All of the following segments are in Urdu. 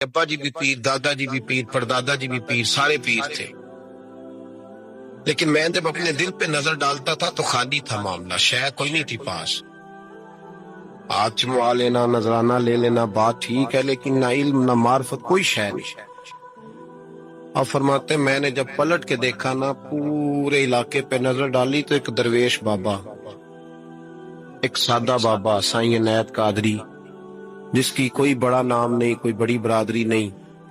ابا جی بھی پیر، دادا جی بھی پیر، پردادا جی بھی پیر، سارے پیر تھے، لیکن میں جب اپنے دل پہ نظر ڈالتا تھا تو خالی تھا معاملہ، شے کوئی نہیں تھی پاس۔ ہاتھ چموا لینا، نذرانہ لے لینا بات ٹھیک ہے، لیکن نہ علم نہ معرفت، کوئی شے نہیں۔ اب فرماتے ہیں میں نے جب پلٹ کے دیکھا نا، پورے علاقے پہ نظر ڈالی تو ایک درویش بابا، ایک سادہ بابا سائیں عنایت قادری، جس کی کوئی بڑا نام نہیں، کوئی بڑی برادری نہیں،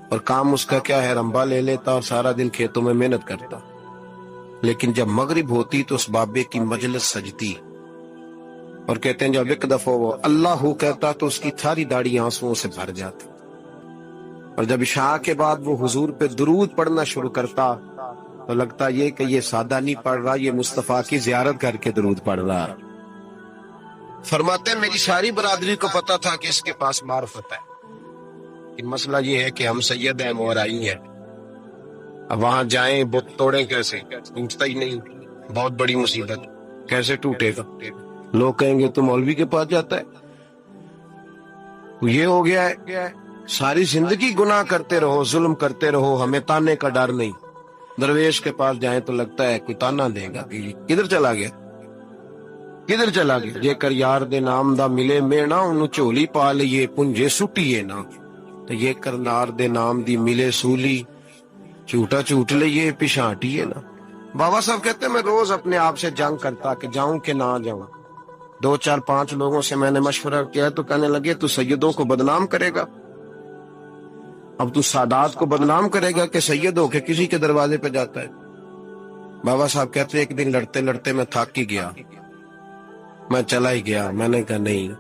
اور کام اس کا کیا ہے، رمبا لے لیتا اور سارا دن کھیتوں میں محنت کرتا۔ لیکن جب مغرب ہوتی تو اس بابے کی مجلس سجتی، اور کہتے ہیں جب ایک دفعہ وہ اللہ ہو کہتا تو اس کی ساری داڑھی آنسوؤں سے بھر جاتی، اور جب عشاء کے بعد وہ حضور پہ درود پڑھنا شروع کرتا تو لگتا یہ کہ یہ سادہ نہیں پڑھ رہا، یہ مصطفیٰ کی زیارت کر کے درود پڑھ رہا۔ فرماتے ہیں میری ساری برادری کو پتا تھا کہ اس کے پاس معرفت ہے، کہ مسئلہ یہ ہے کہ ہم سید ہیں، مورائی ہیں، اب وہاں جائیں بت توڑیں کیسے، ٹوٹتا ہی نہیں، بہت بڑی مصیبت، کیسے ٹوٹے گا؟ لوگ کہیں گے تو مولوی کے پاس جاتا ہے، یہ ہو گیا ہے، ساری زندگی گناہ کرتے رہو، ظلم کرتے رہو، ہمیں تانے کا ڈر نہیں۔ درویش کے پاس جائیں تو لگتا ہے کوئی تانا دے گا کہ کدھر چلا گیا، کدھر چلا گیا؟ جے کر یار دے نام دا ملے میں نا، انہوں چولی پا لئیے پنجے سٹیے نا، تو یہ کر نار دے نام دی ملے سولی، چوٹا چوٹ لئیے پشانٹیے نا۔ بابا صاحب کہتے ہیں میں روز اپنے آپ سے جنگ کرتا کہ جاؤں کہ نہ جاؤں۔ 2 4 5 لوگوں سے میں نے مشورہ کیا تو کہنے لگے تو سیدوں کو بدنام کرے گا، اب تو سادات کو بدنام کرے گا کہ سید ہو کے کسی کے دروازے پہ جاتا ہے۔ بابا صاحب کہتے ہیں ایک دن لڑتے لڑتے میں تھک ہی گیا، میں چلا ہی گیا، میں نے کہا نہیں،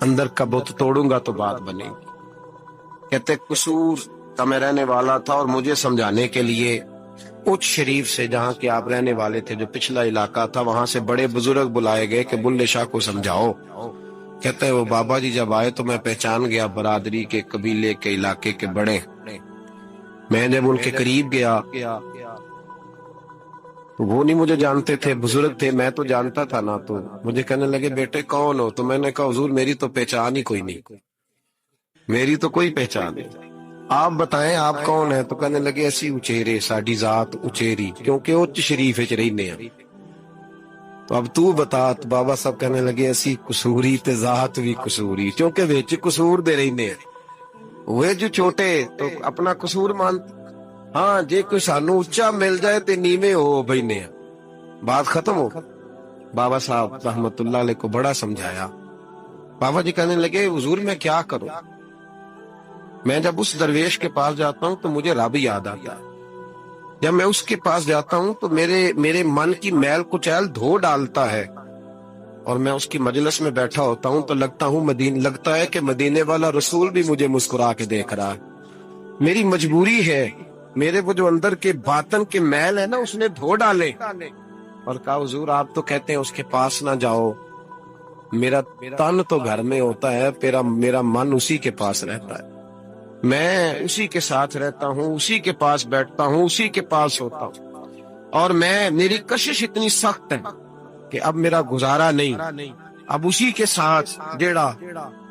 اندر کا بت توڑوں گا تو بات بنے گی۔ کہتے قصور کا میں رہنے والا تھا، اور مجھے سمجھانے کے لیے اچ شریف سے، جہاں کے آپ رہنے والے تھے، جو پچھلا علاقہ تھا، وہاں سے بڑے بزرگ بلائے گئے کہ بلے شاہ کو سمجھاؤ۔ کہتے ہیں وہ بابا جی جب آئے تو میں پہچان گیا برادری کے، قبیلے کے، علاقے کے بڑے۔ میں جب ان کے قریب گیا تو وہ نہیں مجھے جانتے تھے، بزرگ تھے، میں تو جانتا تھا نا، تو مجھے کہنے لگے بیٹے کون ہو؟ تو میں نے کہا حضور میری تو پہچان ہی کوئی نہیں، میری تو کوئی پہچان نہیں، آپ بتائیں آپ کون ہیں؟ تو کہنے لگے ایسی اچیرے، ساڈی ذات اچیری، کیونکہ اچ شریف وچ رہنے ہیں۔ تو اب تو بتا، تو بابا صاحب کہنے لگے ایسی قصوری تے ذات بھی قصوری، کیونکہ وچ قصور دے رہنے ہیں، وہ جو چھوٹے تو اپنا قصور مانتے، ہاں جے کوئی سانو اچا مل جائے تے نیویں ہو بھینے ہیں، بات ختم ہو۔ بابا صاحب رحمت اللہ علیہ کو بڑا سمجھایا۔ بابا جی کہنے لگے حضور میں کیا کروں؟ میں جب اس درویش کے پاس جاتا ہوں تو مجھے رب یاد آتا ہے، جب میں اس کے پاس جاتا ہوں تو میرے من کی میل کچیل دھو ڈالتا ہے، اور میں اس کی مجلس میں بیٹھا ہوتا ہوں تو لگتا ہے کہ مدینے والا رسول بھی مجھے مسکرا کے دیکھ رہا ہے۔ میری مجبوری ہے، میرے وہ جو اندر کے باطن کے میل ہے نا، اس نے دھو ڈالے، اور کہا حضور آپ تو کہتے ہیں اس کے پاس نہ جاؤ، میرا تن تو گھر میں ہوتا ہے، میرا من اسی کے پاس رہتا ہے، میں اسی کے ساتھ رہتا ہوں، اسی کے پاس بیٹھتا ہوں، اسی کے پاس ہوتا ہوں، اور میری کشش اتنی سخت ہے کہ اب میرا گزارا نہیں، اب اسی کے ساتھ جیڑا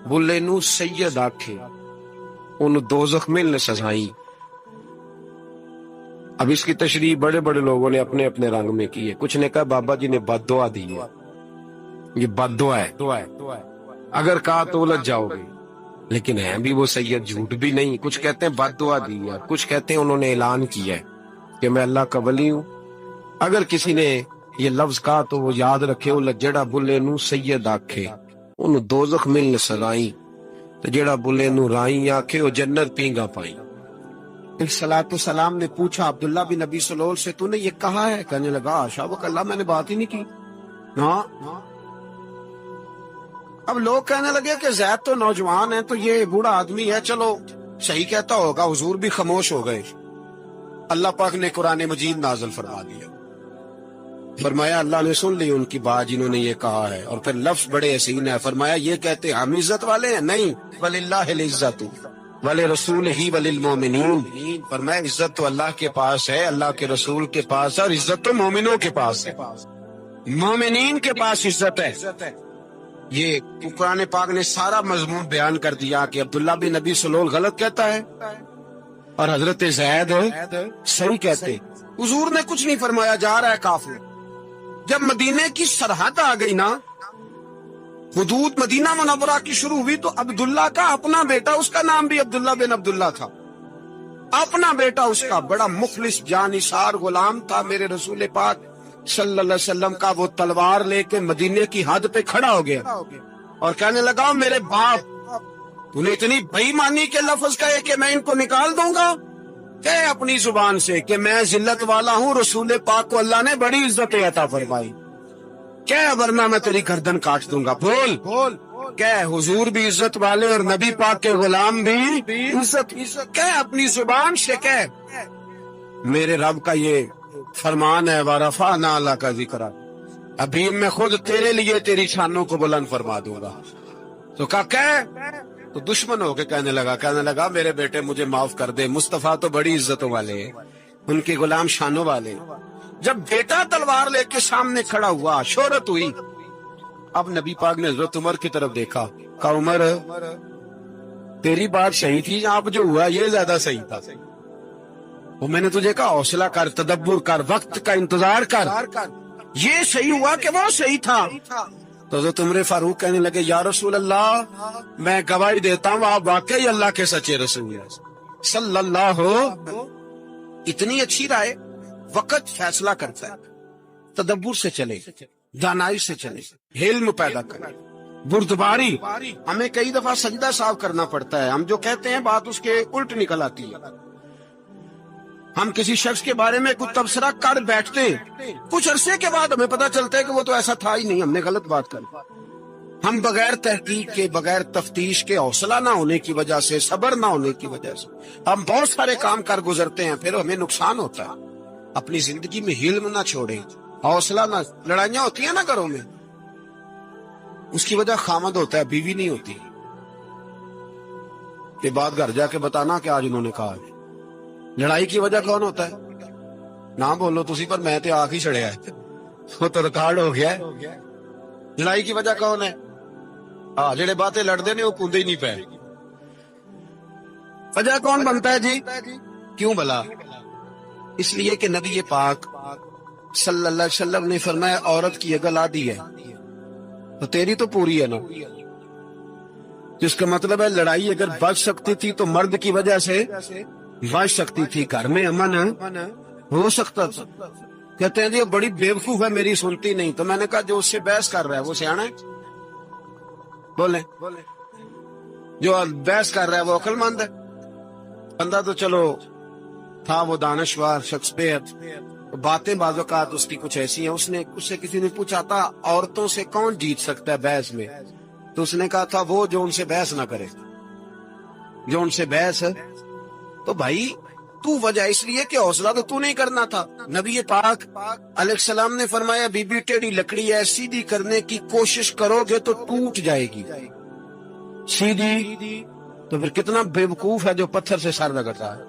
بلے نو سید آکھے ان دوزخ ملنے سزائیں۔ اب اس کی تشریح بڑے بڑے لوگوں نے اپنے اپنے رنگ میں کی ہے، کچھ نے کہا بابا جی نے بد دعا دی ہے، یہ بد دعا ہے، اگر کہا تو الجھ جاؤ گے، لیکن ہے بھی وہ سید، جھوٹ بھی نہیں۔ کچھ کہتے ہیں بد دعا دی ہے، کچھ کہتے ہیں انہوں نے اعلان کیا ہے کہ میں اللہ کا ولی ہوں۔ اگر کسی نے یہ لفظ کہا تو وہ یاد رکھے وہ جڑا بلے نو سید آکھے انہوں دوزخ ملن سرائیں، تو جڑا بلے نو رائیں آکھے وہ جنت پینگا پائیں۔ السلام نے پوچھا عبداللہ بن نبی سلول سے تو نے یہ کہا ہے؟ کہنے لگا آشا وک اللہ میں نے بات ہی نہیں کی۔ ہاں اب لوگ کہنے لگے کہ زید تو نوجوان ہے تو یہ بوڑھا آدمی ہے، چلو صحیح کہتا ہوگا، حضور بھی خاموش ہو گئے۔ اللہ پاک نے قرآن مجید نازل فرما دیا، فرمایا اللہ نے سن لی ان کی بات جنہوں نے یہ کہا ہے، اور پھر لفظ بڑے حسین ہے، فرمایا یہ کہتے ہم عزت والے ہیں؟ نہیں، وللہ العزت ولرسولہ وللمؤمنین، فرمایا عزت تو اللہ کے پاس ہے، اللہ کے رسول کے پاس ہے، اور عزت تو مومنوں کے پاس ہے، مومنین کے پاس عزت ہے۔ یہ قرآن پاک نے سارا مضمون بیان کر دیا کہ عبداللہ بن نبی سلول غلط کہتا ہے اور حضرت زید صحیح کہتے. حضور نے کچھ نہیں فرمایا، جا رہا ہے کافر. جب مدینے کی سرحد آ گئی نا، حدود مدینہ منورہ کی شروع ہوئی، تو عبداللہ کا اپنا بیٹا، اس کا نام بھی عبداللہ بن عبداللہ تھا، اپنا بیٹا اس کا بڑا مخلص جانثار غلام تھا میرے رسول پاک صلی اللہ علیہ وسلم کا. وہ تلوار لے کے مدینے کی حد پہ کھڑا ہو گیا اور کہنے لگا، میرے باپ تو نے اتنی بے ایمانی کے لفظ کہے کہ میں ان کو نکال دوں گا؟ کہ اپنی زبان سے کہ میں ذلت والا ہوں، رسول پاک کو اللہ نے بڑی عزت عطا فرمائی، کیا ورنہ میں تیری گردن کاٹ دوں گا. بول بول کہ حضور بھی عزت والے اور نبی پاک کے غلام بھی عزت. کہ اپنی زبان سے کہ میرے رب کا یہ فرمان ہے، وَرَفَعْنَا لَكَ ذِكْرَكَ، ابھی میں خود تیرے لیے تیری شانوں کو بلند فرما دوں گا. تو کہا کہ تو دشمن ہو کے کہنے لگا میرے بیٹے مجھے معاف کر دے، مصطفیٰ تو بڑی عزتوں والے ہیں، ان کے غلام شانوں والے. جب بیٹا تلوار لے کے سامنے کھڑا ہوا، شہرت ہوئی. اب نبی پاک نے حضرت عمر کی طرف دیکھا، کہا عمر تیری بات صحیح تھی، اب جو ہوا یہ زیادہ صحیح تھا. وہ میں نے تجھے کہا حوصلہ کر، تدبر کر، وقت کا انتظار کر، یہ صحیح ہوا کہ وہ صحیح تھا. تو حضرت عمر فاروق کہنے لگے، یا رسول اللہ میں گواہی دیتا ہوں آپ واقعی اللہ کے سچے رسول ہیں صلی اللہ ہو. اتنی اچھی رائے. وقت فیصلہ کرتا ہے، تدبر سے چلے، دانائی سے چلے، علم پیدا کرے. بردباری ہمیں کئی دفعہ سجدہ صاف کرنا پڑتا ہے، ہم جو کہتے ہیں بات اس کے الٹ نکل آتی ہے. ہم کسی شخص کے بارے میں کچھ تبصرہ کر بیٹھتے ہیں، کچھ عرصے کے بعد ہمیں پتہ چلتا ہے کہ وہ تو ایسا تھا ہی نہیں، ہم نے غلط بات کر. ہم بغیر تحقیق کے، بغیر تفتیش کے، حوصلہ نہ ہونے کی وجہ سے، صبر نہ ہونے کی وجہ سے ہم بہت سارے کام کر گزرتے ہیں، پھر ہمیں نقصان ہوتا ہے. اپنی زندگی میں حلم نہ چھوڑیں، حوصلہ نہ. لڑائیاں ہوتی ہیں نا گھروں میں، اس کی وجہ خامد ہوتا ہے، بیوی نہیں ہوتی. یہ بات گھر جا کے بتانا کہ آج انہوں نے کہا. لڑائی کی وجہ کون ہوتا ہے؟ نہ بولو تسی، پر میں تے آخ ہی چڑھیا ہے، وہ تو ریکارڈ ہو گیا ہے. لڑائی کی وجہ کون ہے؟ جڑے باتیں لڑتے نے وہ کندے ہی نہیں پے. وجہ کون بنتا ہے جی؟ کیوں بلا؟ اس لیے کہ نبی پاک صلی اللہ علیہ وسلم نے فرمایا عورت کی عقل آدھی ہے تو تیری تو پوری ہے نا. جس کا مطلب ہے لڑائی اگر بچ سکتی تھی تو مرد کی وجہ سے بچ سکتی تھی، گھر میں امن ہو سکتا تھا. کہتے ہیں جی بڑی بیوقوف ہے، میری سنتی نہیں. تو میں نے کہا جو اس سے بحث کر رہا ہے وہ سیانا ہے؟ بولیں. جو بحث کر رہا ہے وہ عقل مند ہے؟ بندہ تو چلو تھا وہ دانشور شخص پہ، باتیں بعض اوقات اس کی کچھ ایسی ہیں. اس سے کسی نے پوچھا تھا عورتوں سے کون جیت سکتا ہے بحث میں، تو اس نے کہا تھا وہ جو ان سے بحث نہ کرے، جو ان سے بحث. تو بھائی تو وجہ اس لیے کہ حوصلہ تو تو نہیں کرنا تھا. نبی پاک علیہ السلام نے فرمایا بی بی ٹیڑھی لکڑی ہے، سیدھی کرنے کی کوشش کرو گے تو ٹوٹ جائے گی. سیدھی تو پھر کتنا بیوقوف ہے جو پتھر سے سر رگڑتا ہے،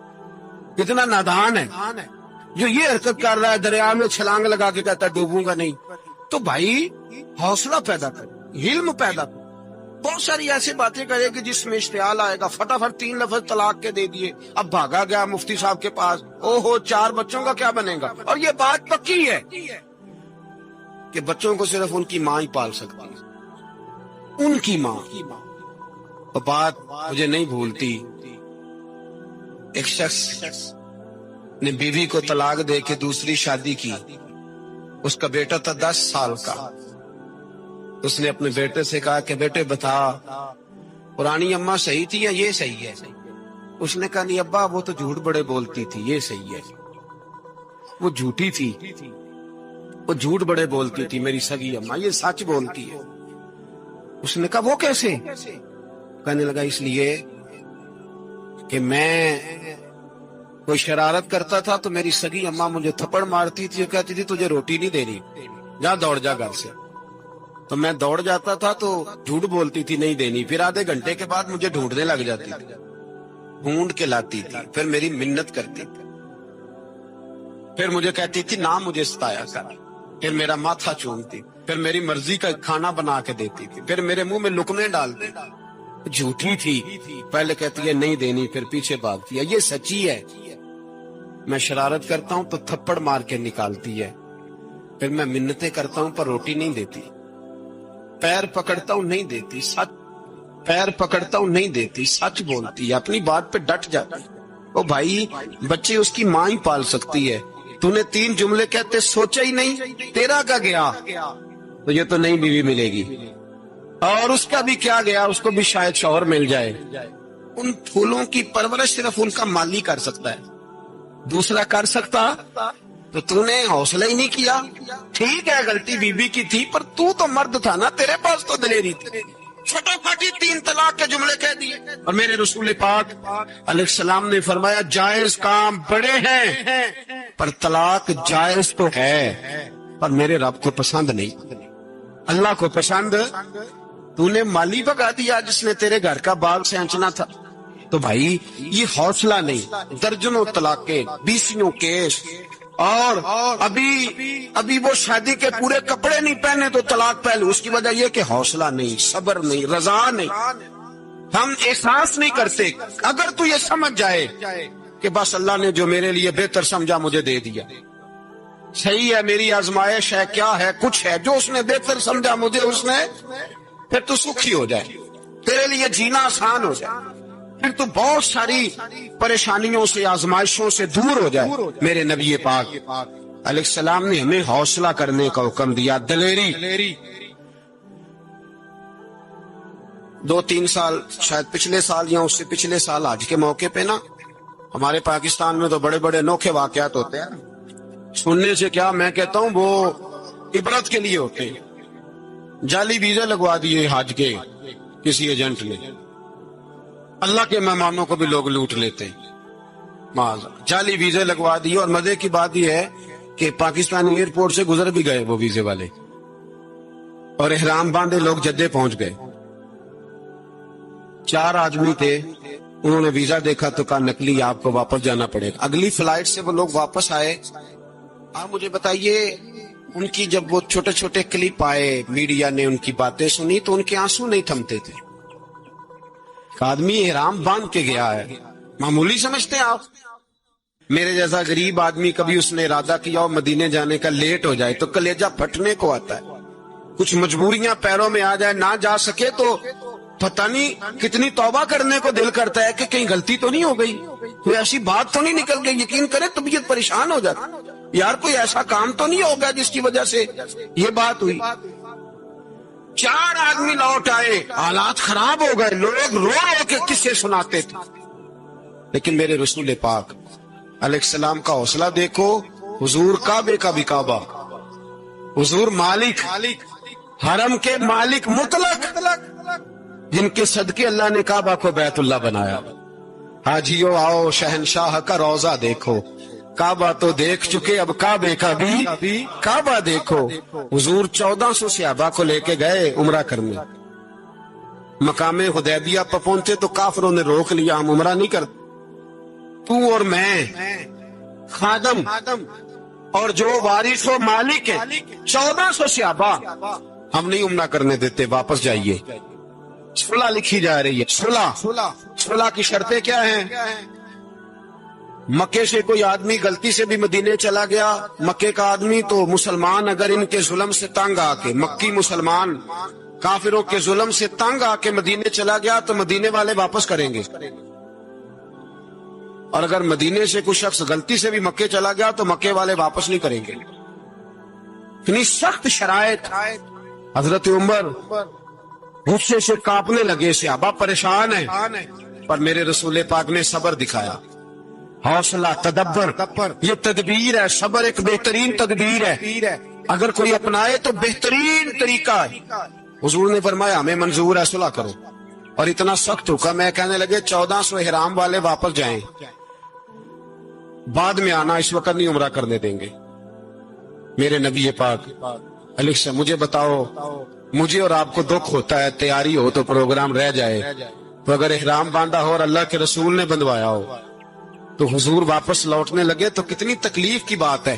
کتنا نادان ہے جو یہ حرکت کر رہا ہے، دریا میں چھلانگ لگا کے کہتا ہے ڈوبوں گا نہیں. تو بھائی حوصلہ پیدا کر، علم پیدا کر. بہت ساری ایسی باتیں کرے کہ جس میں اشتعال آئے گا، فٹافٹ 3 لفظ طلاق کے دے دیے، اب بھاگا گیا مفتی صاحب کے پاس، او ہو 4 بچوں کا کیا بنے گا. اور یہ بات پکی ہے کہ بچوں کو صرف ان کی ماں ہی پال سکتی ہے، ان کی ماں. اور بات مجھے نہیں بھولتی، ایک شخص نے بیوی کو طلاق دے کے دوسری شادی کی. اس کا بیٹا تھا 10 سال کا. اس نے اپنے بیٹے سے کہا کہ بیٹے بتا پرانی اماں صحیح تھی یا یہ صحیح ہے؟ اس نے کہا نہیں ابا وہ تو جھوٹ بڑے بولتی تھی، یہ صحیح ہے. وہ جھوٹی تھی، وہ جھوٹ بڑے بولتی تھی میری سگی اماں، یہ سچ بولتی ہے. اس نے کہا وہ کیسے؟ کہنے لگا اس لیے کہ میں کوئی شرارت کرتا تھا تو میری سگی اماں مجھے تھپڑ مارتی تھی اور کہتی تھی تجھے روٹی نہیں دے رہی، جا دوڑ جا گھر سے. تو میں دوڑ جاتا تھا تو جھوٹ بولتی تھی نہیں دینی، پھر آدھے گھنٹے کے بعد مجھے ڈھونڈنے لگ جاتی تھی، ڈھونڈ کے لاتی تھی، پھر میری منت کرتی تھی، پھر مجھے کہتی تھی نہ مجھے ستایا کر. پھر میرا ماتھا چومتی، پھر میری مرضی کا کھانا بنا کے دیتی تھی، پھر میرے منہ میں لقمے ڈالتی، جھوٹی تھی، پہلے کہتی ہے نہیں دینی، پھر پیچھے بھاگتی ہے، یہ سچی ہے۔ میں شرارت کرتا ہوں تو تھپڑ مار کے نکالتی ہے، پھر میں منتیں کرتا ہوں پر روٹی نہیں دیتی، پیر پکڑتا ہوں نہیں دیتی، سچ پیر پکڑتا ہوں نہیں دیتی، سچ بولتی ہے، اپنی بات پہ ڈٹ جاتی۔ او بھائی، بچے اس کی ماں ہی پال سکتی ہے، تو نے 3 جملے کہتے سوچا ہی نہیں، تیرا کا گیا، تو یہ تو نئی بیوی ملے گی، اور اس کا بھی کیا گیا، اس کو بھی شاید شوہر مل جائے۔ ان پھولوں کی پرورش صرف ان کا مالی کر سکتا ہے، دوسرا کر سکتا تو نے حوصلہ ہی نہیں کیا۔ ٹھیک ہے غلطی بی بی کی تھی، پر تو مرد تھا نا، تیرے پاس تو دلیری تھی، چھوٹا 3 طلاق کے جملے کہہ دیے۔ اور میرے رسول پاک علیہ السلام نے فرمایا جائز کام بڑے ہیں، پر طلاق جائز تو ہے، پر میرے رب کو پسند نہیں، اللہ کو پسند۔ تو نے مالی بگا دیا جس نے تیرے گھر کا باغ سینچنا تھا۔ تو بھائی یہ حوصلہ نہیں، درجنوں طلاقیں، 20 کیس، اور ابھی وہ شادی کے پورے کپڑے نہیں پہنے تو طلاق پہلے، اس کی وجہ یہ کہ حوصلہ نہیں، صبر نہیں، رضا نہیں، ہم احساس نہیں کرتے۔ اگر تو یہ سمجھ جائے کہ بس اللہ نے جو میرے لیے بہتر سمجھا مجھے دے دیا، صحیح ہے، میری آزمائش ہے، کیا ہے، کچھ ہے، جو اس نے بہتر سمجھا مجھے اس نے، پھر تو سکھی ہو جائے، تیرے لیے جینا آسان ہو جائے، پھر تو بہت ساری پریشانیوں سے، آزمائشوں سے دور ہو جائے۔ میرے نبی پاک علیہ السلام نے ہمیں حوصلہ کرنے کا حکم دیا، دلیری۔ 2-3 سال شاید پچھلے سال یا اس سے پچھلے سال حج کے موقع پہ نا، ہمارے پاکستان میں تو بڑے بڑے انوکھے واقعات ہوتے ہیں، سننے سے کیا، میں کہتا ہوں وہ عبرت کے لیے ہوتے ہیں۔ جعلی ویزے لگوا دیے حج کے کسی ایجنٹ نے، اللہ کے مہمانوں کو بھی لوگ لوٹ لیتے ہیں، جعلی ویزے لگوا دیے۔ اور مزے کی بات یہ ہے کہ پاکستانی ایئرپورٹ سے گزر بھی گئے وہ ویزے والے، اور احرام باندھے لوگ جدے پہنچ گئے۔ 4 آدمی تھے، انہوں نے ویزا دیکھا تو کہا نکلی، آپ کو واپس جانا پڑے گا۔ اگلی فلائٹ سے وہ لوگ واپس آئے۔ آپ مجھے بتائیے، ان کی جب وہ چھوٹے چھوٹے کلپ آئے، میڈیا نے ان کی باتیں سنی تو ان کے آنسو نہیں تھمتے تھے۔ آدمی احرام باندھ کے گیا ہے، معمولی سمجھتے ہیں آپ؟ میرے جیسا غریب آدمی کبھی اس نے ارادہ کیا اور مدینے جانے کا لیٹ ہو جائے تو کلیجہ پھٹنے کو آتا ہے، کچھ مجبوریاں پیروں میں آ جائے، نہ جا سکے تو پتہ نہیں کتنی توبہ کرنے کو دل کرتا ہے کہ کہیں غلطی تو نہیں ہو گئی، کوئی ایسی بات تو نہیں نکل گئی، یقین کرے طبیعت پریشان ہو جاتی، یار کوئی ایسا کام تو نہیں ہوگا جس کی وجہ سے یہ بات ہوئی۔ 4 آدمی لوٹ آئے، حالات خراب ہو گئے، لوگ رو رو کے قصے سناتے تھے، لیکن میرے رسول پاک علیہ السلام کا حوصلہ دیکھو، حضور کعبے کا بھی کعبہ، حضور مالک، حرم کے مالک مطلق، جن کے صدقے اللہ نے کعبہ کو بیت اللہ بنایا۔ حاجیو آؤ شہنشاہ کا روضہ دیکھو، کعبہ تو دیکھ چکے، اب کعبے کا بھی کعبہ دیکھو۔ حضور 1400 صحابہ کو لے کے گئے عمرہ کرنے، مقام حدیبیہ پر پہنچے تو کافروں نے روک لیا، ہم عمرہ نہیں کرتے، تو اور میں خادم اور جو وارث و مالک ہے 1400 صحابہ، ہم نہیں عمرہ کرنے دیتے، واپس جائیے۔ صلح لکھی جا رہی ہے، صلح کی شرطیں کیا ہیں؟ مکے سے کوئی آدمی غلطی سے بھی مدینے چلا گیا، مکے کا آدمی تو مسلمان اگر ان کے ظلم سے تنگ آ کے، مکی مسلمان کافروں کے ظلم سے تنگ آ کے مدینے چلا گیا تو مدینے والے واپس کریں گے، اور اگر مدینے سے کوئی شخص غلطی سے بھی مکے چلا گیا تو مکے والے واپس نہیں کریں گے۔ اتنی سخت شرائط، حضرت عمر غصے سے کانپنے لگے، صحابہ پریشان ہیں، پر میرے رسول پاک نے صبر دکھایا، حوصلہ، تدبر، یہ تدبیر ہے، صبر ایک بہترین تدبیر ہے، اگر کوئی اپنائے تو بہترین طریقہ ہے۔ حضور نے فرمایا ہمیں منظور ہے، صلح کرو، اور اتنا سخت حکم ہے، کہنے لگے 1400 احرام والے واپس جائیں، بعد میں آنا، اس وقت نہیں عمرہ کرنے دیں گے۔ میرے نبی پاک علیہ السلام، مجھے بتاؤ، مجھے اور آپ کو دکھ ہوتا ہے تیاری ہو تو پروگرام رہ جائے، تو اگر احرام باندھا ہو اور اللہ کے رسول نے بندھوایا ہو تو حضور واپس لوٹنے لگے تو کتنی تکلیف کی بات ہے۔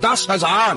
10,000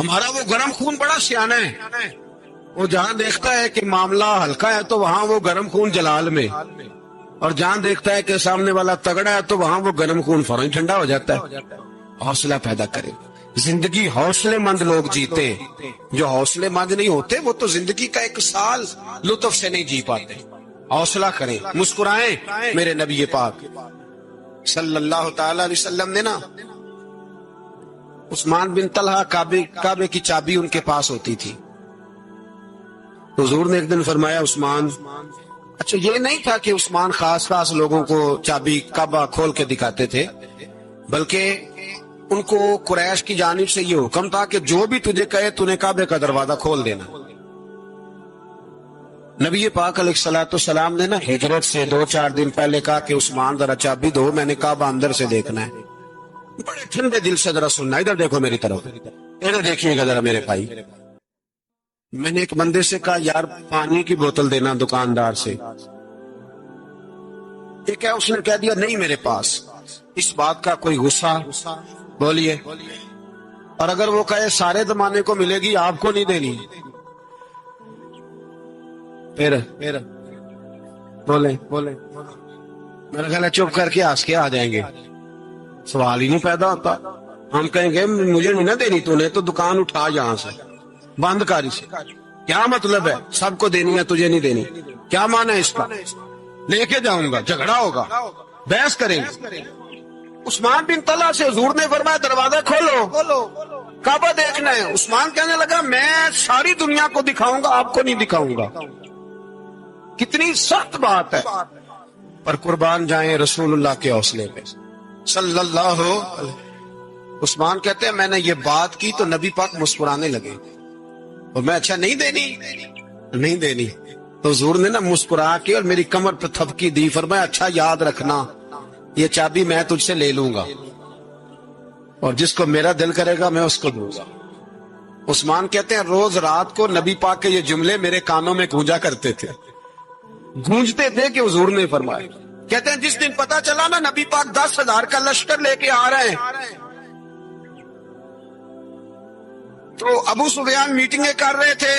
ہمارا وہ گرم خون بڑا سیانا ہے، وہ جہاں دیکھتا ہے کہ معاملہ ہلکا ہے تو وہاں وہ گرم خون جلال میں، اور جہاں دیکھتا ہے کہ سامنے والا تگڑا ہے تو وہاں وہ گرم خون فوراً ٹھنڈا ہو جاتا ہے۔ حوصلہ پیدا کرے، زندگی حوصلے مند لوگ جیتے ہیں، جو حوصلے مند نہیں ہوتے وہ تو زندگی کا ایک سال لطف سے نہیں جی پاتے۔ حوصلہ کریں، مسکرائیں۔ میرے نبی پاک صلی اللہ تعالی علیہ وسلم نے نا عثمان بن طلحہ کعبے کی چابی ان کے پاس ہوتی تھی، حضور نے ایک دن فرمایا عثمان، اچھا یہ نہیں تھا کہ عثمان خاص لوگوں کو چابی کعبہ کھول کے دکھاتے تھے، بلکہ ان کو قریش کی جانب سے یہ حکم تھا کہ جو بھی تجھے کہے تو نے کعبے کا دروازہ کھول دینا۔ نبی پاک علیہ الصلوۃ والسلام نے نا ہجرت سے 2-4 دن پہلے کہا کہ عثمان ذرا چابی دو، میں نے کعبہ اندر سے دیکھنا ہے۔ بڑے ٹھنڈے دل سے ذرا سننا، ادھر دیکھو میری طرف، ادھر دیکھیے گا ذرا میرے بھائی۔ میں نے ایک بندے سے کہا یار پانی کی بوتل دینا دکاندار سے، یہ کیا اس نے کہہ دیا نہیں میرے پاس۔ اس بات کا کوئی غصہ بولیے، اور اگر وہ کہے سارے زمانے کو ملے گی آپ کو نہیں دینی، پھر بولے میرا خیال ہے چپ کر کے ہنس کے آ جائیں گے، سوال ہی نہیں پیدا ہوتا۔ ہم کہیں گے مجھے نہیں نہ دینی، تو نے تو دکان اٹھا یہاں سے بند کاری سے، کیا مطلب ہے سب کو دینی ہے تجھے نہیں دینی، کیا معنی ہے اس کا؟ لے کے جاؤں گا، جھگڑا ہوگا، بحث کریں گے۔ عثمان بن طلحہ سے حضور نے فرمایا دروازہ کھولو، کعبہ دیکھنا ہے۔ عثمان کہنے لگا میں ساری دنیا کو دکھاؤں گا، آپ کو نہیں دکھاؤں گا۔ کتنی سخت بات ہے، پر قربان جائیں رسول اللہ کے حوصلے پہ صلی اللہ علیہ۔ عثمان کہتے ہیں میں نے یہ بات کی تو نبی پاک مسکرانے لگے، اور میں اچھا نہیں دینی، تو حضور نے نا مسکرا کے اور میری کمر پہ تھپکی دی، فرمایا اچھا یاد رکھنا یہ چابی میں تجھ سے لے لوں گا، اور جس کو میرا دل کرے گا میں اس کو دوں گا۔ عثمان کہتے ہیں روز رات کو نبی پاک کے یہ جملے میرے کانوں میں گونجتے تھے کہ حضور نے فرمایا۔ کہتے ہیں جس دن پتا چلا نا نبی پاک 10,000 کا لشکر لے کے آ رہے ہیں، تو ابو سفیان میٹنگیں کر رہے تھے،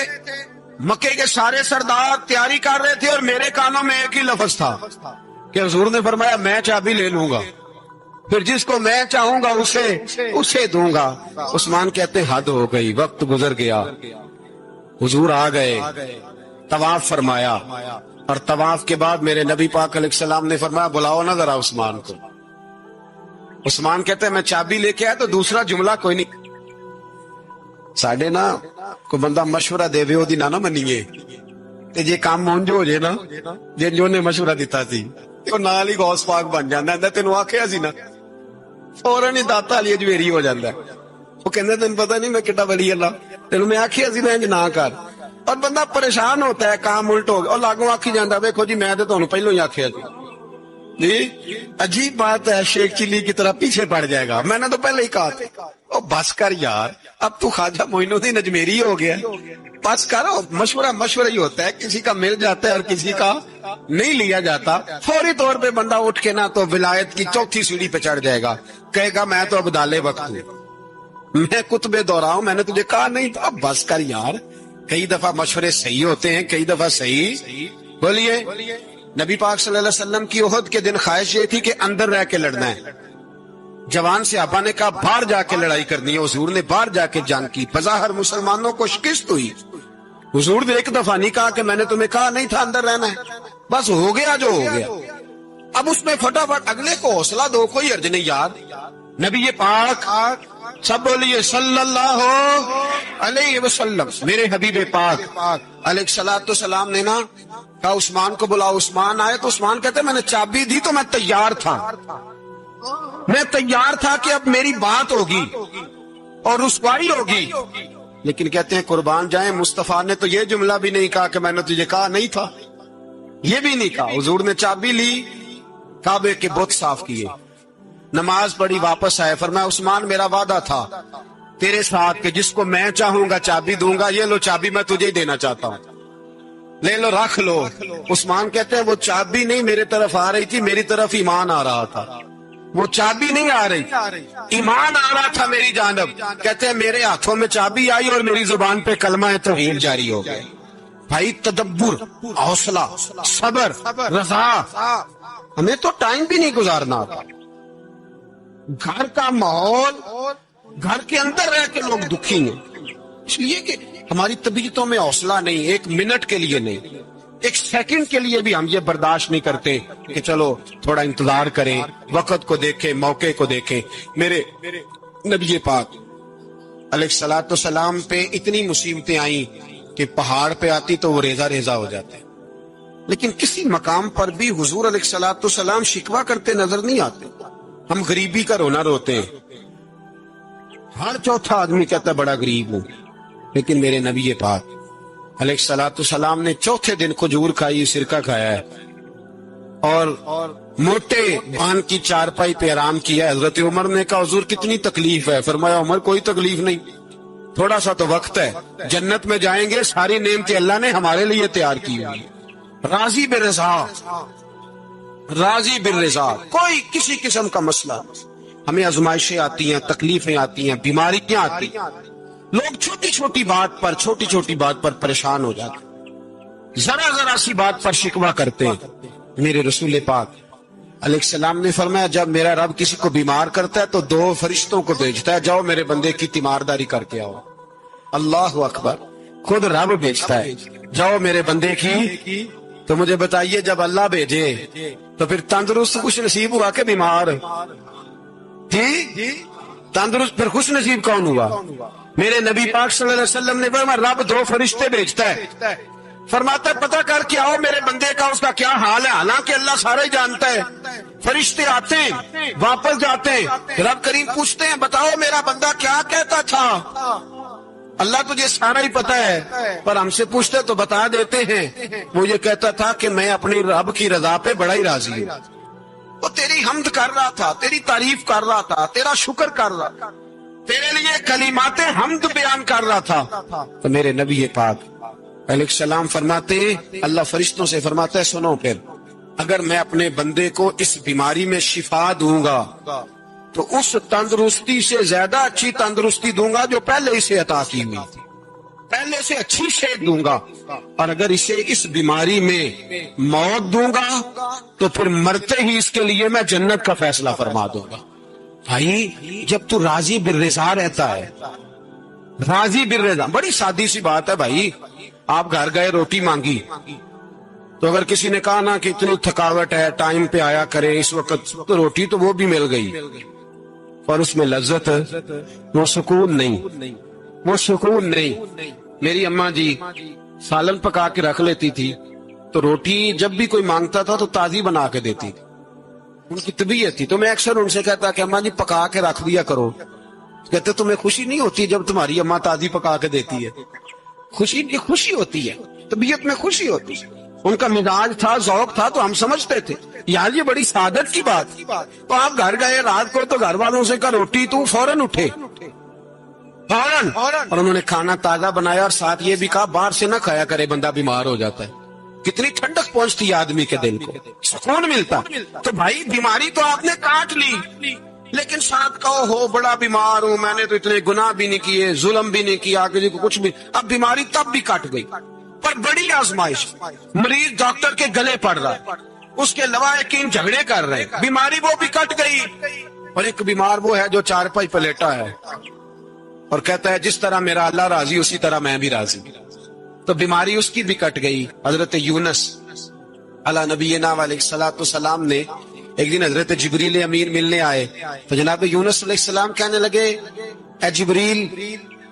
مکے کے سارے سردار تیاری کر رہے تھے، اور میرے کانوں میں ایک ہی لفظ تھا کہ حضور نے فرمایا میں چابی لے لوں گا، پھر جس کو میں چاہوں گا اسے دوں گا۔ عثمان کہتے ہیں حد ہو گئی، وقت گزر گیا، حضور آ گئے، طواف فرمایا، اور طواف کے بعد میرے نبی پاک علیہ السلام نے فرمایا بلاؤ نا ذرا عثمان کو۔ عثمان کہتے ہیں میں چابی لے کے آیا تو دوسرا جملہ کوئی نہیں۔ ساڈے نا کوئی بندہ مشورہ دے وے اودی نہ منیے، تے جے کام مونج ہو جے نا، جے جو نے مشورہ دیتا سی تو نال ہی غوث پاک بن جاندا ہے، تینوں آکھیا سی نا، فوراً ہی داتا علی اجمیری ہو جاندا ہے۔ وہ کہندا تینوں پتہ نہیں میں کڈا ولی اللہ، تینوں میں آکھیا سی نا انج نہ کر، اور بندہ پریشان ہوتا ہے کام الٹ ہو گیا، اور لاگوں آکھی جاندا ویکھو جی میں تے تانوں پہلو ہی آکھیا سی جی۔ عجیب بات ہے، شیخ چلی کی طرح پیچھے پڑ جائے گا، میں نے تو پہلے ہی کہا تھا۔ او بس کر یار، اب تو خواجہ معین الدین اجمیری ہو گیا، بس کرو۔ مشورہ ہی ہوتا ہے، کسی کا مل جاتا ہے اور کسی کا نہیں لیا جاتا۔ فوری طور پہ بندہ اٹھ کے نا تو ولایت کی 4تھی سیڑھی پہ چڑھ جائے گا، کہے گا میں تو اب دالے وقت ہوں، میں کتب دورہ ہوں، میں نے تجھے کہا نہیں تھا۔ اب بس کر یار، کئی دفعہ مشورے صحیح ہوتے ہیں، کئی دفعہ صحیح۔ بولیے نبی پاک صلی اللہ علیہ وسلم کی احد کے دن خواہش یہ تھی کہ اندر رہ کے لڑنا ہے۔ جوان صحابہ نے کہا باہر جا کے لڑائی کرنی ہے، حضور نے باہر جا کے جنگ کی، بظاہر مسلمانوں کو شکست ہوئی۔ حضور نے ایک دفعہ نہیں کہا کہ میں نے تمہیں کہا نہیں تھا اندر رہنا ہے، بس ہو گیا جو ہو گیا۔ اب اس میں فٹافٹ اگلے کو حوصلہ دو، کوئی حرج نہیں یار۔ نبی پاک سب بولیے صلی اللہ علیہ وسلم، میرے حبیب پاک علیہ الصلوۃ والسلام نے نا کہا عثمان کو بلاؤ۔ عثمان آئے تو عثمان کہتے میں نے چابی دی تو میں تیار تھا کہ اب میری بات ہوگی اور رسوائی ہوگی، لیکن کہتے ہیں قربان جائیں مصطفیٰ نے تو یہ جملہ بھی نہیں کہا کہ میں نے تجھے کہا نہیں تھا، یہ بھی نہیں کہا۔ حضور نے چابی لی، کعبے کے بت صاف کیے، نماز پڑھی، واپس آئے، فرمایا عثمان میرا وعدہ تھا تیرے ساتھ کہ جس کو میں چاہوں گا چابی دوں گا، یہ لو چابی میں تجھے ہی دینا چاہتا ہوں، لے لو رکھ لو۔ عثمان کہتے ہیں وہ چابی نہیں میرے طرف آ رہی تھی، میری طرف ایمان آ رہا تھا۔ وہ چابی نہیں آ رہی، ایمان آ رہا تھا میری جانب. کہتے ہیں میرے ہاتھوں میں چابی آئی اور میری زبان پہ کلمہ توحید جاری ہو گئے. بھائی تدبر، حوصلہ، صبر، رضا. ہمیں تو ٹائم بھی نہیں گزارنا آتا. گھر کا ماحول، گھر کے اندر رہ کے لوگ دکھی ہیں، اس لیے کہ ہماری طبیعتوں میں حوصلہ نہیں. ایک منٹ کے لیے نہیں، ایک سیکنڈ کے لیے بھی ہم یہ برداشت نہیں کرتے کہ چلو تھوڑا انتظار کریں، وقت کو دیکھیں، موقع کو دیکھیں. میرے نبی پاک علیہ الصلوۃ والسلام پہ اتنی مصیبتیں آئیں کہ پہاڑ پہ آتی تو وہ ریزہ ریزہ ہو جاتے، لیکن کسی مقام پر بھی حضور علیہ الصلوۃ والسلام شکوہ کرتے نظر نہیں آتے. ہم غریبی کا رونا روتے ہیں، ہر چوتھا آدمی کہتا ہے بڑا غریب ہوں، لیکن میرے نبی پاک علیہ الصلوۃ والسلام نے چوتھے دن کھجور کھائی، سرکہ کھایا ہے اور موٹے بان کی چارپائی پہ آرام کیا. حضرت عمر نے کہا حضور کتنی تکلیف ہے؟ فرمایا عمر کوئی تکلیف نہیں، تھوڑا سا تو وقت ہے، جنت میں جائیں گے، ساری نعمتیں اللہ نے ہمارے لیے تیار کی ہوئی. راضی بالرضا، راضی بالرضا، کوئی کسی قسم کا مسئلہ. ہمیں آزمائشیں آتی ہیں، تکلیفیں آتی ہیں، بیماریاں آتی ہیں، لوگ چھوٹی چھوٹی بات پر پریشان ہو جاتے، ذرا ذرا سی بات پر شکوہ کرتے ہیں. میرے رسول پاک علیہ السلام نے فرمایا جب میرا رب کسی کو بیمار کرتا ہے تو 2 فرشتوں کو بھیجتا ہے، جاؤ میرے بندے کی تیمارداری کر کے آؤ. اللہ اکبر، خود رب بھیجتا ہے، جاؤ میرے بندے کی. تو مجھے بتائیے جب اللہ بھیجے تو پھر تندرست خوش نصیب ہوا کہ بیمار؟ تندرست پھر خوش نصیب کون ہوا؟ میرے نبی پاک صلی اللہ علیہ وسلم نے فرمایا رب 2 فرشتے بھیجتا ہے، فرماتا ہے پتہ کر کے آؤ میرے بندے کا اس کا کیا حال ہے. حالانکہ اللہ سارا ہی جانتا ہے. فرشتے آتے ہیں، واپس جاتے ہیں، رب کریم پوچھتے ہیں بتاؤ میرا بندہ کیا کہتا تھا؟ اللہ تجھے سارا ہی پتا ہے، پر ہم سے پوچھتے تو بتا دیتے ہیں. وہ یہ کہتا تھا کہ میں اپنی رب کی رضا پہ بڑا ہی راضی ہوں. وہ تیری حمد کر رہا تھا، تیری تعریف کر رہا تھا، تیرا شکر کر رہا تھا، تیرے لیے کلمات حمد بیان کر رہا تھا. تو میرے نبی پاک علیہ السلام فرماتے ہیں، اللہ فرشتوں سے فرماتا ہے سنو پھر اگر میں اپنے بندے کو اس بیماری میں شفا دوں گا تو اس تندرستی سے زیادہ اچھی تندرستی دوں گا جو پہلے اسے عطا کی ہوئی تھی، پہلے سے اچھی صحت دوں گا. اور اگر اسے اس بیماری میں موت دوں گا تو پھر مرتے ہی اس کے لیے میں جنت کا فیصلہ فرما دوں گا. بھائی جب تو راضی بالرضا رہتا ہے، راضی بالرضا، بڑی سادی سی بات ہے بھائی. آپ گھر گئے روٹی مانگی تو اگر کسی نے کہا نا کہ اتنی تھکاوٹ ہے ٹائم پہ آیا کرے اس وقت، تو روٹی تو وہ بھی مل گئی اور اس میں لذت، وہ سکون نہیں، وہ سکون نہیں. میری اماں جی سالن پکا کے رکھ لیتی تھی تو روٹی جب بھی کوئی مانگتا تھا تو تازی بنا کے دیتی تھی. ان کی طبیعت تھی. تو میں اکثر ان سے کہتا کہ اماں جی پکا کے رکھ دیا کرو. کہتے تمہیں خوشی نہیں ہوتی جب تمہاری اماں تازی پکا کے دیتی ہے؟ خوشی ہوتی ہے، طبیعت میں خوشی ہوتی ہے. ان کا مزاج تھا، ذوق تھا، تو ہم سمجھتے تھے یار یہ بڑی سعادت کی بات. تو آپ گھر گئے رات کو تو گھر والوں سے کہا روٹی، تو فوراً اٹھے فوراً، اور انہوں نے کھانا تازہ بنایا اور ساتھ یہ بھی کہا باہر سے نہ کھایا کرے بندہ بیمار ہو جاتا ہے. کتنی ٹھنڈک پہنچتی ہے آدمی کے دل کو، سکون ملتا. تو بھائی بیماری تو آپ نے کاٹ لی، لیکن ساتھ کہو ہو بڑا بیمار ہوں، میں نے تو اتنے گناہ بھی نہیں کیے، ظلم بھی نہیں کیا، کسی کو کچھ بھی. اب بیماری تب بھی کٹ گئی، پر بڑی آزمائش. مریض ڈاکٹر کے گلے پڑ رہا ہے، اس کے لواحقین جھگڑے کر رہے، بیماری وہ بھی کٹ گئی. اور ایک بیمار وہ ہے جو چارپائی پہ لیٹا ہے اور کہتا ہے جس طرح میرا اللہ راضی اسی طرح میں بھی راضی. تو بیماری اس کی بھی کٹ گئی. حضرت یونس علی نبینا علیہ الصلوۃ والسلام نے ایک دن حضرت جبریل امین ملنے آئے تو جناب یونس علیہ السلام کہنے لگے اے جبریل،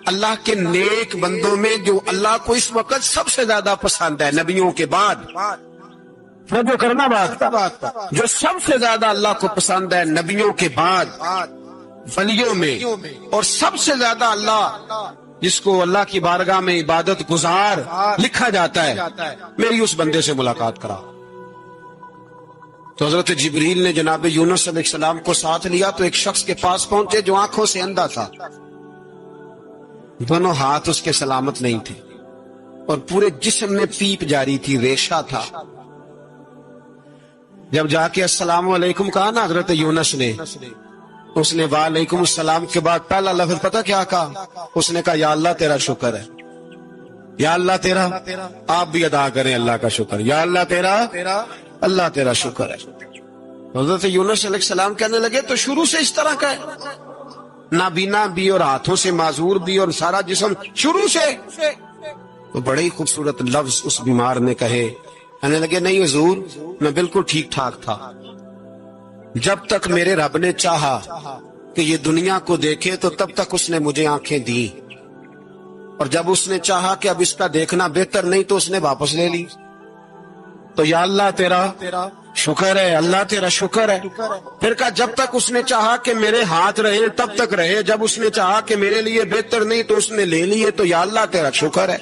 اللہ کے نیک بندوں میں جو اللہ کو اس وقت سب سے زیادہ پسند ہے نبیوں کے بعد، جو کرنا بات جو سب سے زیادہ اللہ کو پسند ہے نبیوں کے بعد ولیوں میں، اور سب سے زیادہ اللہ جس کو اللہ کی بارگاہ میں عبادت گزار لکھا جاتا ہے، میری اس بندے سے ملاقات کرا. تو حضرت جبریل نے جناب یونس علیہ السلام کو ساتھ لیا تو ایک شخص کے پاس پہنچے جو آنکھوں سے اندھا تھا، دونوں ہاتھ اس کے سلامت نہیں تھے اور پورے جسم میں پیپ جاری تھی، ریشہ تھا. جب جا کے السلام علیکم کہا نا حضرت یونس نے، اس نے وعلیکم السلام کے بعد پہلا لفظ پتہ کیا کہا؟ اس نے کہا یا اللہ تیرا شکر ہے، یا اللہ تیرا، آپ بھی ادا کریں اللہ کا شکر، یا اللہ تیرا، اللہ تیرا شکر ہے۔ حضرت یونس علیہ السلام کہنے لگے تو شروع سے اس طرح کا ہے، نابینا بھی اور ہاتھوں سے معذور بھی اور سارا جسم شروع سے؟ تو بڑے ہی خوبصورت لفظ اس بیمار نے کہے، کہنے لگے نہیں حضور میں بالکل ٹھیک ٹھاک تھا، جب تک میرے رب نے چاہا کہ یہ دنیا کو دیکھے تو تب تک اس نے مجھے آنکھیں دی، اور جب اس نے چاہا کہ اب اس کا دیکھنا بہتر نہیں تو اس نے واپس لے لی۔ تو یا اللہ تیرا شکر ہے، اللہ تیرا شکر ہے۔ پھر کہا جب تک اس نے چاہا کہ میرے ہاتھ رہے تب تک رہے، جب اس نے چاہا کہ میرے لیے بہتر نہیں تو اس نے لے لیے، تو یا اللہ تیرا شکر ہے۔